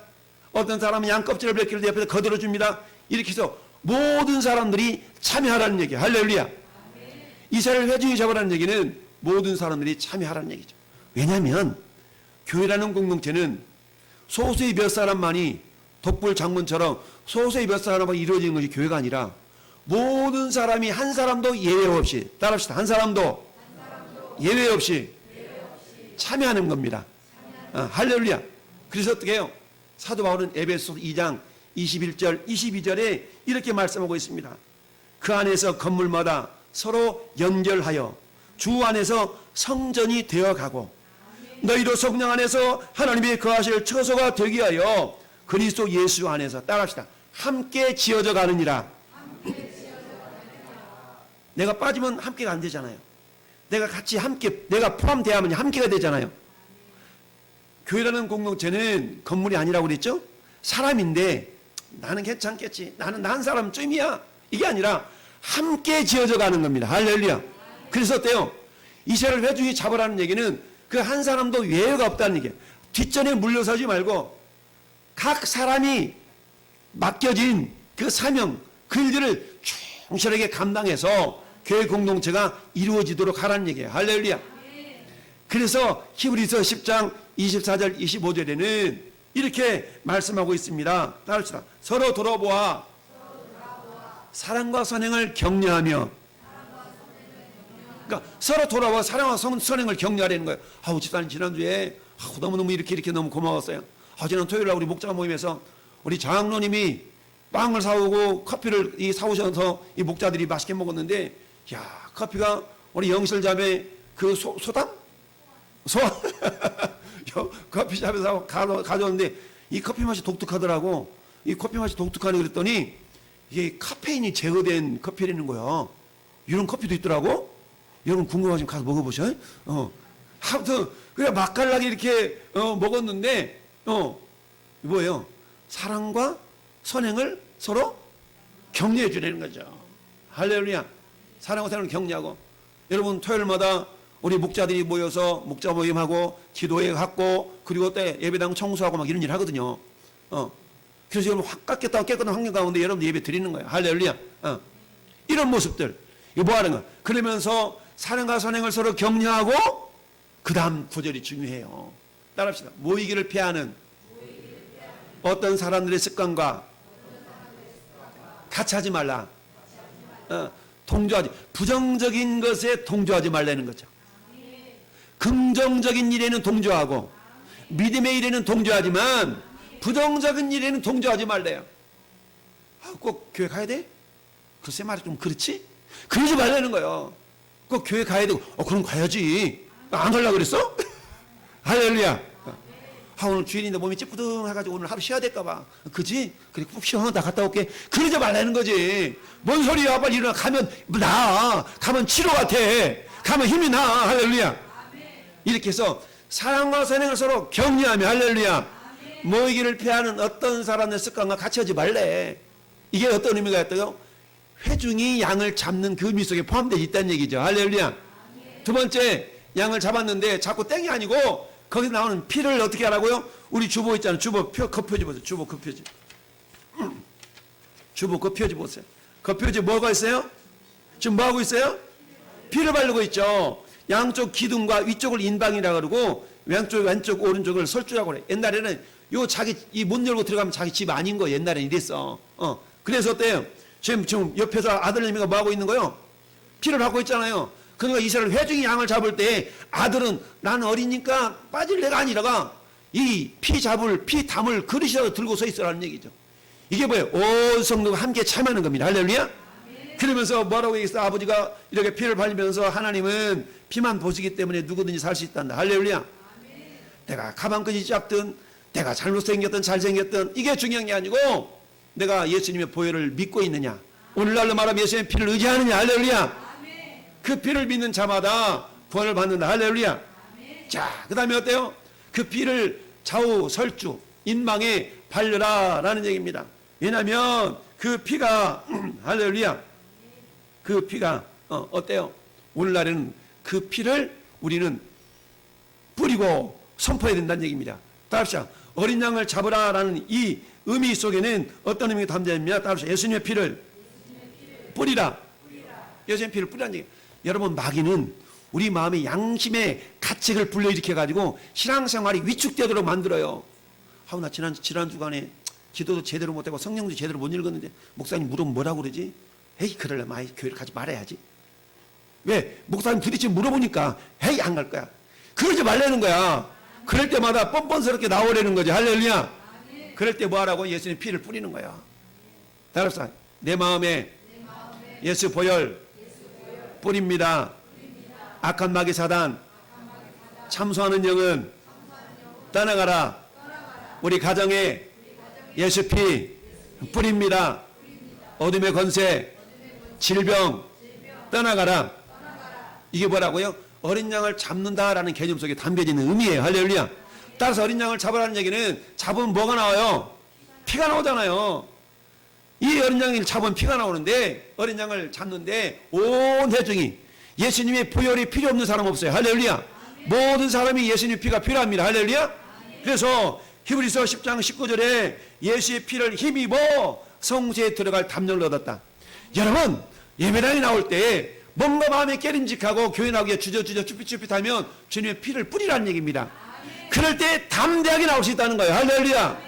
어떤 사람은 양 껍질을 벗기는데 옆에서 거들어 줍니다. 이렇게 해서 모든 사람들이 참여하라는 얘기예요. 할렐루야. 이스라엘 회중이 잡으라는 얘기는 모든 사람들이 참여하라는 얘기죠. 왜냐하면 교회라는 공동체는 소수의 몇 사람만이 독불 장문처럼 소수의 몇 사람만이 이루어지는 것이 교회가 아니라 모든 사람이 한 사람도 예외 없이, 따라합시다. 한 사람도 예외 없이 참여하는 겁니다. 할렐루야. 그래서 어떻게 해요? 사도 바울은 에베소서 2장 21절 22절에 이렇게 말씀하고 있습니다. 그 안에서 건물마다 서로 연결하여 주 안에서 성전이 되어가고 너희도 성령 안에서 하나님의 거하실 처소가 되기 위하여 그리스도 예수 안에서, 따라합시다. 함께 지어져 가느니라. 내가 빠지면 함께가 안 되잖아요. 내가 같이 함께, 내가 포함되어야만 함께가 되잖아요. 교회라는 공동체는 건물이 아니라고 그랬죠? 사람인데 나는 괜찮겠지, 나는 난 사람쯤이야, 이게 아니라 함께 지어져 가는 겁니다. 할렐루야. 그래서 어때요? 이스라엘 회중이 잡으라는 얘기는 그 한 사람도 예외가 없다는 얘기예요. 뒷전에 물러서지 말고 각 사람이 맡겨진 그 사명, 그 일들을 충실하게 감당해서 교회 공동체가 이루어지도록 하라는 얘기예요. 할렐루야. 그래서 히브리서 10장 24절 25절에는 이렇게 말씀하고 있습니다. 따라합시다. 서로 돌아보아 사랑과 선행을 격려하며, 그러니까 서로 돌아와 사랑과 선행을 격려하라는 거예요. 아우, 집사님 지난주에 너무너무 이렇게 너무 고마웠어요. 지난 토요일날 우리 목자 모임에서 우리 장로님이 빵을 사오고 커피를 사오셔서 이 목자들이 맛있게 먹었는데, 야, 커피가 우리 영실자매 그 소담? 커피숍에서 가져왔는데 이 커피 맛이 독특하더라고. 이 커피 맛이 독특하네 그랬더니 이게 카페인이 제거된 커피라는 거야. 이런 커피도 있더라고. 여러분 궁금하시면 가서 먹어보셔. 아무튼 그래 맛깔나게 이렇게 먹었는데 뭐예요? 사랑과 선행을 서로 격려해 주라는 거죠. 할렐루야. 사랑과 선행을 격려하고, 여러분 토요일마다 우리 목자들이 모여서 목자 모임하고 기도회 갖고 그리고 또 예배당 청소하고 막 이런 일 하거든요. 그래서 여러분 깨끗한 환경 가운데 여러분 예배 드리는 거예요. 할렐루야. 이런 모습들 이거 뭐 하는 거야? 그러면서 사랑과 선행을 서로 격려하고, 그 다음 구절이 중요해요. 따라합시다. 모이기를 피하는 어떤 사람들의 습관과 같이 하지 말라. 동조하지, 부정적인 것에 동조하지 말라는 거죠. 긍정적인 일에는 동조하고 믿음의 일에는 동조하지만 부정적인 일에는 동조하지 말래요. 꼭 교회 가야 돼? 글쎄 말이 좀 그렇지? 그러지 말라는 거예요. 꼭 교회 가야 되고, 그럼 가야지. 안 가려고 그랬어? 할렐루야. 오늘 주일인데 몸이 찌뿌둥해가지고 오늘 하루 쉬어야 될까봐. 그지? 그래, 푹 쉬어. 나 갔다 올게. 그러지 말라는 거지. 뭔 소리야. 빨리 일어나. 가면 나아. 가면 치료가 돼. 가면 힘이 나. 할렐루야. 이렇게 해서 사랑과 선행을 서로 격려하며, 할렐루야. 모이기를 피하는 어떤 사람의 습관과 같이 하지 말래. 이게 어떤 의미가 있다고요? 회중이 양을 잡는 그 의미 속에 포함되어 있다는 얘기죠. 할렐루야. 두 번째, 양을 잡았는데 자꾸 땡이 아니고 거기서 나오는 피를 어떻게 하라고요? 우리 주보 있잖아요. 주보 그 표지 보세요. 주보 그 표지. 주보 그 표지 보세요. 그 표지 뭐가 있어요? 지금 뭐 하고 있어요? 피를 바르고 있죠. 양쪽 기둥과 위쪽을 인방이라 그러고 왼쪽 오른쪽을 설주라고 그래. 옛날에는 이 문 열고 들어가면 자기 집 아닌 거 옛날에는 이랬어. 그래서 어때요? 지금 옆에서 아들내미가 뭐 하고 있는 거요? 피를 받고 있잖아요. 그러니까 이스라엘 회중이 양을 잡을 때 아들은 나는 어리니까 빠질 애가 아니라가 이 피 담을 그릇이라도 들고 서 있으라는 얘기죠. 이게 뭐예요? 온 성도가 함께 참여하는 겁니다. 할렐루야. 그러면서 뭐라고 얘기했어? 아버지가 이렇게 피를 발리면서 하나님은 피만 보시기 때문에 누구든지 살 수 있단다. 할렐루야. 내가 가방끈이 짧든 내가 잘못생겼든 잘생겼든 이게 중요한 게 아니고 내가 예수님의 보혈을 믿고 있느냐, 오늘날로 말하면 예수님의 피를 의지하느냐. 할렐루야. 그 피를 믿는 자마다 구원을 받는다. 할렐루야. 자, 그 다음에 어때요? 그 피를 좌우 설주 인망에 발려라 라는 얘기입니다. 왜냐하면 그 피가 할렐루야, 그 피가 어때요? 오늘날에는 그 피를 우리는 뿌리고 선포해야 된다는 얘기입니다. 따라합시다. 어린 양을 잡으라 라는 이 의미 속에는 어떤 의미가 담겨있냐? 따라합시다. 예수님의 피를 뿌리라. 예수님의 피를 뿌리라는 얘기. 여러분, 마귀는 우리 마음의 양심의 가책을 불러일으켜가지고 신앙생활이 위축되도록 만들어요. 아우, 나 지난 주간에 기도도 제대로 못하고 성경도 제대로 못 읽었는데 목사님 물으면 뭐라고 그러지? 에이, 그러려면 아예 교회를 가지 말아야지. 왜? 목사님 부딪히면 물어보니까 에이, 안 갈 거야. 그러지 말라는 거야. 그럴 때마다 뻔뻔스럽게 나오려는 거지. 할렐루야. 그럴 때 뭐 하라고? 예수님 피를 뿌리는 거야. 따라서 내 마음에 예수 보혈 뿌립니다. 악한 마귀 사단 참소하는 영은 떠나가라. 우리 가정에 예수 피 뿌립니다. 어둠의 권세 질병 떠나가라. 이게 뭐라고요? 어린 양을 잡는다라는 개념 속에 담겨져 있는 의미예요. 할렐루야. 따라서 어린 양을 잡으라는 얘기는 잡으면 뭐가 나와요? 피가 나오잖아요. 이 어린 양을 잡으면 피가 나오는데, 어린 양을 잡는데 온 회중이 예수님의 보혈이 필요 없는 사람 없어요. 할렐루야. 모든 사람이 예수님의 피가 필요합니다. 할렐루야. 그래서 히브리서 10장 19절에 예수의 피를 힘입어 성소에 들어갈 담력을 얻었다. 여러분, 예배당에 나올 때 뭔가 마음에 깨림직하고 교회 나오기에 주저주저 쭈삣쭈삣하면 주님의 피를 뿌리라는 얘기입니다. 그럴 때 담대하게 나올 수 있다는 거예요. 할렐루야.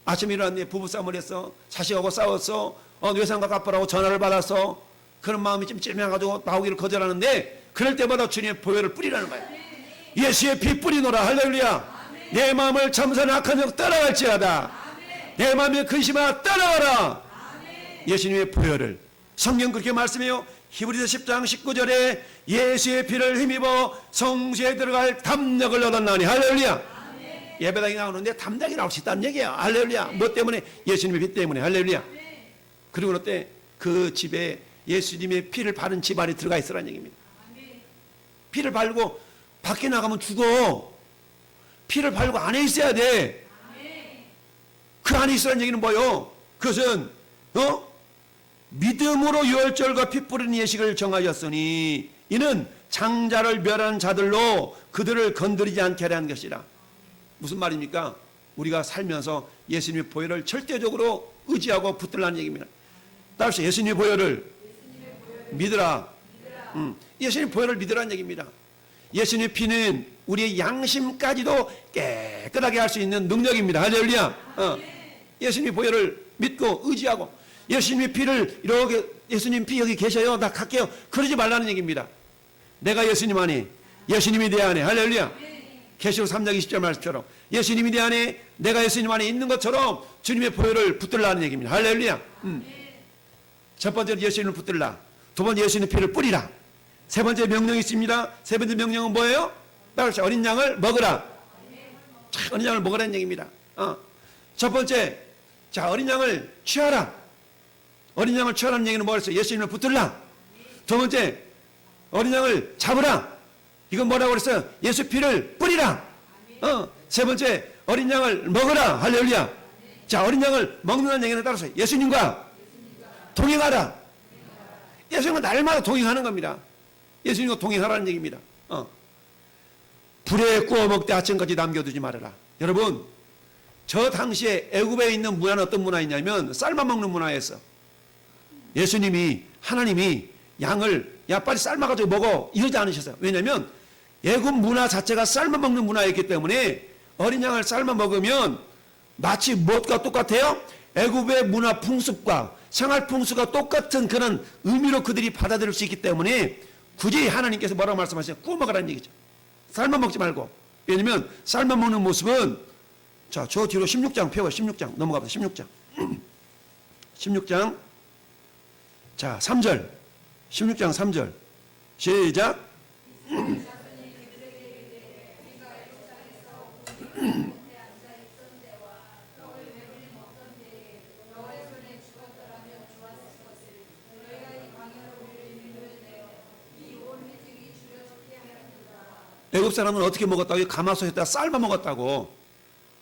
아침에 일어났는데 부부싸움을 했어. 자식하고 싸웠어. 외상과 갚으라고 전화를 받았어. 그런 마음이 좀 찜해가지고 나오기를 거절하는데 그럴 때마다 주님의 보혈을 뿌리라는 거예요. 예수의 피 뿌리노라. 할렐루야. 내 마음을 참선한 악한 영 떠나갈지어다. 내 마음의 근심아 떠나가라. 예수님의 보혈을. 성경 그렇게 말씀해요. 히브리서 10장 19절에 예수의 피를 힘입어 성소에 들어갈 담력을 얻었나니. 할렐루야. 예배당에 나오는데 담력이 나올 수 있다는 얘기야. 할렐루야. 뭐 때문에? 예수님의 피 때문에. 할렐루야. 그리고 어때? 그 집에 예수님의 피를 바른 집안에 들어가 있으라는 얘기입니다. 피를 바르고 밖에 나가면 죽어. 피를 바르고 안에 있어야 돼. 그 안에 있으라는 얘기는 뭐요? 그것은 믿음으로 유월절과 피 뿌리는 예식을 정하였으니 이는 장자를 멸하는 자들로 그들을 건드리지 않게 하라는 것이라. 무슨 말입니까? 우리가 살면서 예수님의 보혈을 절대적으로 의지하고 붙들라는 얘기입니다. 따라서 예수님의 보혈을 믿으라. 예수님의 보혈을 믿으라는 얘기입니다. 예수님의 피는 우리의 양심까지도 깨끗하게 할 수 있는 능력입니다. 할렐루야. 예수님의 보혈을 믿고 의지하고 예수님의 피를 이렇게 예수님 피 여기 계셔요. 나 갈게요. 그러지 말라는 얘기입니다. 내가 예수님 안에, 예수님이 내 안에. 할렐루야. 계시록 3장 20절 말씀처럼 예수님이 내 안에, 내가 예수님 안에 있는 것처럼 주님의 보혈을 붙들라는 얘기입니다. 할렐루야. 첫 번째로 예수님을 붙들라. 두 번째 예수님의 피를 뿌리라. 세 번째 명령이 있습니다. 세 번째 명령은 뭐예요? 따라서 어린 양을 먹으라. 자, 어린 양을 먹으라는 얘기입니다. 첫 번째, 자, 어린 양을 취하라. 어린 양을 취하라는 얘기는 뭐였어요? 예수님을 붙들라. 두 번째, 어린 양을 잡으라. 이건 뭐라고 그랬어요? 예수 피를 뿌리라. 세 번째, 어린 양을 먹으라. 할렐루야. 자, 어린 양을 먹는다는 얘기는 따라서 예수님과 동행하라. 예수님과 날마다 동행하는 겁니다. 예수님과 동행하라는 얘기입니다. 불에 구워 먹되 아침까지 남겨두지 말아라. 여러분, 저 당시에 애굽에 있는 문화는 어떤 문화였냐면 삶아 먹는 문화였어. 예수님이, 하나님이 양을 야 빨리 삶아가지고 먹어 이러지 않으셨어요. 왜냐하면 애굽 문화 자체가 삶아 먹는 문화였기 때문에 어린 양을 삶아 먹으면 마치 무엇과 똑같아요? 애굽의 문화 풍습과 생활 풍수가 똑같은 그런 의미로 그들이 받아들일 수 있기 때문에 굳이 하나님께서 뭐라고 말씀하시냐? 구워 먹으라는 얘기죠. 삶아 먹지 말고. 왜냐면 삶아 먹는 모습은, 자, 저 뒤로 16장 펴고 16장 넘어가보자. 16장 16장 자, 3절. 16장 3절. 시작. 애굽 사람은 어떻게 먹었다고요? 가마솥에다 삶아 먹었다고.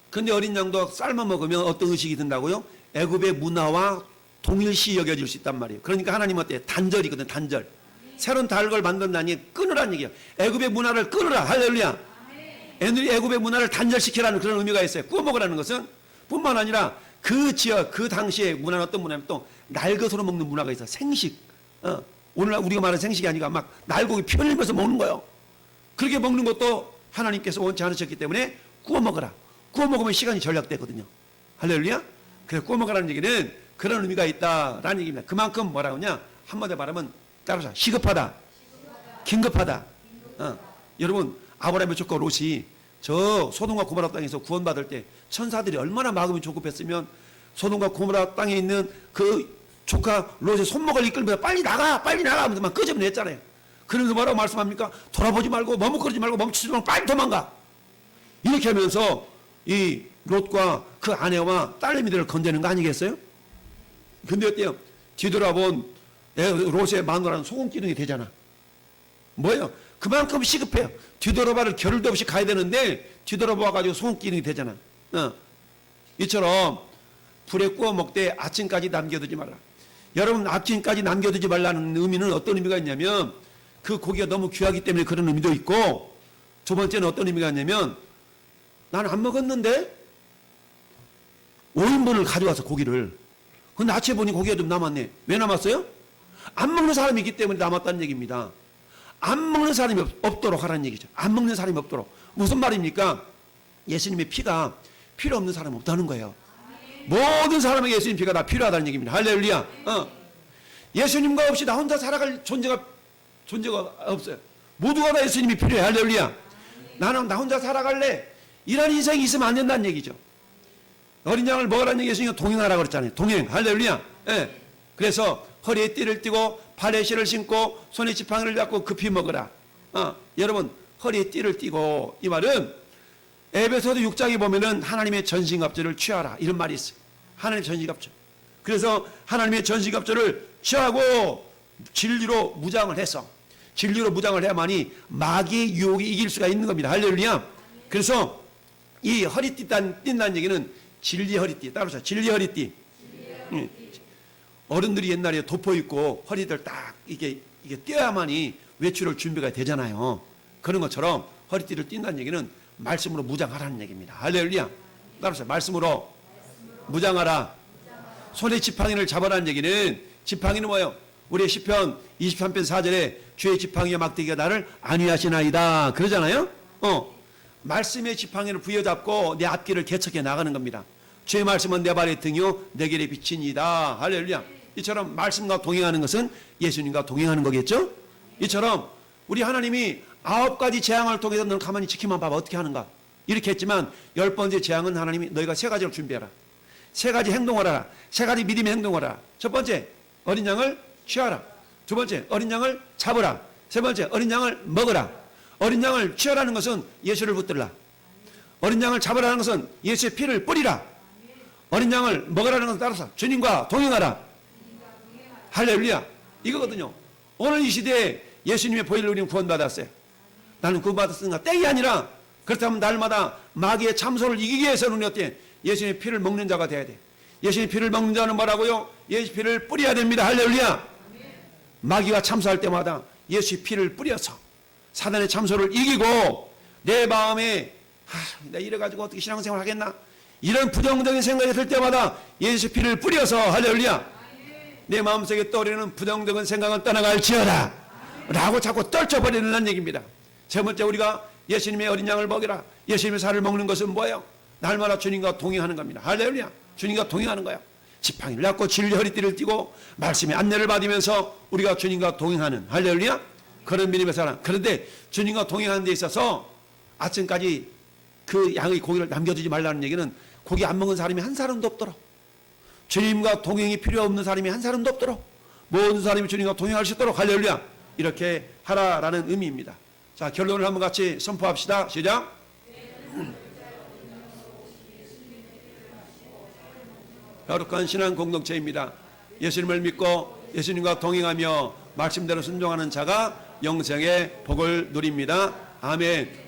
근데 어린 양도 삶아 먹으면 어떤 의식이 든다고요? 애굽의 문화와 동일시 여겨질 수 있단 말이에요. 그러니까 하나님은 어때요? 단절이거든, 단절. 새로운 달걸 만든다니 끊으라는 얘기예요. 애굽의 문화를 끊으라. 할렐루야. 애굽의 문화를 단절시키라는 그런 의미가 있어요. 구워 먹으라는 것은 뿐만 아니라 그 지역, 그 당시의 문화는 어떤 문화냐면 또 날것으로 먹는 문화가 있어요. 생식. 오늘날 우리가 말하는 생식이 아니라 막 날고기 편일면서 먹는 거예요. 그렇게 먹는 것도 하나님께서 원치 않으셨기 때문에 구워 먹어라. 구워 먹으면 시간이 절약되거든요. 할렐루야. 그래서 구워 먹으라는 얘기는 그런 의미가 있다라는 얘기입니다. 그만큼 뭐라 하냐? 한마디로 말하면 따라서 시급하다. 긴급하다. 여러분 아브라함의 조카 롯이 저 소돔과 고모라 땅에서 구원받을 때 천사들이 얼마나 마음이 조급했으면 소돔과 고모라 땅에 있는 그 조카 롯의 손목을 이끌면서 빨리 나가 하면서 막 끄집어냈잖아요. 그래서 뭐라고 말씀합니까? 돌아보지 말고 머뭇거리지 말고 멈추지 말고 빨리 도망가. 이렇게 하면서 이 롯과 그 아내와 딸내미들을 건드는 거 아니겠어요? 근데 어때요? 뒤돌아본 롯의 마누라는 소금기둥이 되잖아. 뭐예요? 그만큼 시급해요. 뒤돌아봐를 겨를도 없이 가야 되는데 뒤돌아봐가지고 소금기둥이 되잖아. 이처럼 불에 구워 먹되 아침까지 남겨두지 마라. 여러분 아침까지 남겨두지 말라는 의미는 어떤 의미가 있냐면 그 고기가 너무 귀하기 때문에 그런 의미도 있고, 두 번째는 어떤 의미가 있냐면 나는 안 먹었는데 5인분을 가져와서 고기를, 근데 아침에 보니 고기가 좀 남았네. 왜 남았어요? 안 먹는 사람이 있기 때문에 남았다는 얘기입니다. 안 먹는 사람이 없도록 하라는 얘기죠. 안 먹는 사람이 없도록. 무슨 말입니까? 예수님의 피가 필요 없는 사람은 없다는 거예요. 모든 사람에게 예수님 피가 다 필요하다는 얘기입니다. 할렐루야. 예수님과 없이 나 혼자 살아갈 존재가 없어요. 모두가 다 예수님이 필요해. 할렐루야. 나는 나 혼자 살아갈래. 이런 인생이 있으면 안 된다는 얘기죠. 어린 양을 먹으라는 얘기 예수님이 동행하라고 그랬잖아요. 동행. 할렐루야. 예. 그래서 허리에 띠를 띠고 발에 실을 신고 손에 지팡이를 잡고 급히 먹으라. 여러분 허리에 띠를 띠고, 이 말은 에베소서 6장에 보면은 하나님의 전신갑주를 취하라 이런 말이 있어요. 하나님의 전신갑주. 그래서 하나님의 전신갑주를 취하고 진리로 무장을 해서, 진리로 무장을 해야만이 마귀의 유혹이 이길 수가 있는 겁니다. 할렐루야. 그래서 이 허리띠 띈다는 얘기는 진리 허리띠. 따라서 진리 허리띠. 어른들이 옛날에 덮어 입고 허리들 딱 이게 띄어야만이 외출할 준비가 되잖아요. 그런 것처럼 허리띠를 띈다는 얘기는 말씀으로 무장하라는 얘기입니다. 할렐루야. 따라서 말씀으로 무장하라. 손에 지팡이를 잡아라는 얘기는, 지팡이는 뭐예요? 우리의 시편 23편 4절에 주의 지팡이와 막대기가 나를 안위하시나이다 그러잖아요. 말씀의 지팡이를 부여잡고 내 앞길을 개척해 나가는 겁니다. 주의 말씀은 내 발의 등이요 내 길의 빛이니이다. 할렐루야. 이처럼 말씀과 동행하는 것은 예수님과 동행하는 거겠죠. 이처럼 우리 하나님이 9가지 재앙을 통해서 너는 가만히 지키만 봐봐 어떻게 하는가 이렇게 했지만, 10번째 재앙은 하나님이 너희가 3가지를 준비해라. 3가지 행동을 하라. 3가지 믿음의 행동을 하라. 첫 번째 어린 양을 취하라. 두 번째 어린 양을 잡으라. 세 번째 어린 양을 먹으라. 어린 양을 취하라는 것은 예수를 붙들라. 어린 양을 잡으라는 것은 예수의 피를 뿌리라. 어린 양을 먹으라는 것은 따라서 주님과 동행하라. 할렐루야. 이거거든요. 오늘 이 시대에 예수님의 보혈로 우리는 구원받았어요. 나는 구원받았으니까 땡이 아니라, 그렇다면 날마다 마귀의 참소를 이기기 위해서는 어때? 예수님의 피를 먹는 자가 돼야 돼. 예수님의 피를 먹는 자는 뭐라고요? 예수의 피를 뿌려야 됩니다. 할렐루야. 마귀가 참소할 때마다 예수의 피를 뿌려서 사단의 참소를 이기고, 내 마음에 내가 이래가지고 어떻게 신앙생활 하겠나? 이런 부정적인 생각이 들 때마다 예수의 피를 뿌려서, 할렐루야, 내 마음속에 떠오르는 부정적인 생각은 떠나갈지어다 라고 자꾸 떨쳐버리는 얘기입니다. 세 번째, 우리가 예수님의 어린 양을 먹이라. 예수님의 살을 먹는 것은 뭐예요? 날마다 주님과 동행하는 겁니다. 할렐루야. 주님과 동행하는 거야. 지팡이를 잡고 진리 허리띠를 띠고 말씀의 안내를 받으면서 우리가 주님과 동행하는, 할렐루야, 그런 믿음의 사람. 그런데 주님과 동행하는 데 있어서 아침까지 그 양의 고기를 남겨두지 말라는 얘기는 고기 안 먹은 사람이 한 사람도 없도록, 주님과 동행이 필요 없는 사람이 한 사람도 없도록, 모든 사람이 주님과 동행할 수 있도록 할렐루야 이렇게 하라라는 의미입니다. 자, 결론을 한번 같이 선포합시다. 시작. 거룩한 신앙 공동체입니다. 예수님을 믿고 예수님과 동행하며 말씀대로 순종하는 자가 영생의 복을 누립니다. 아멘.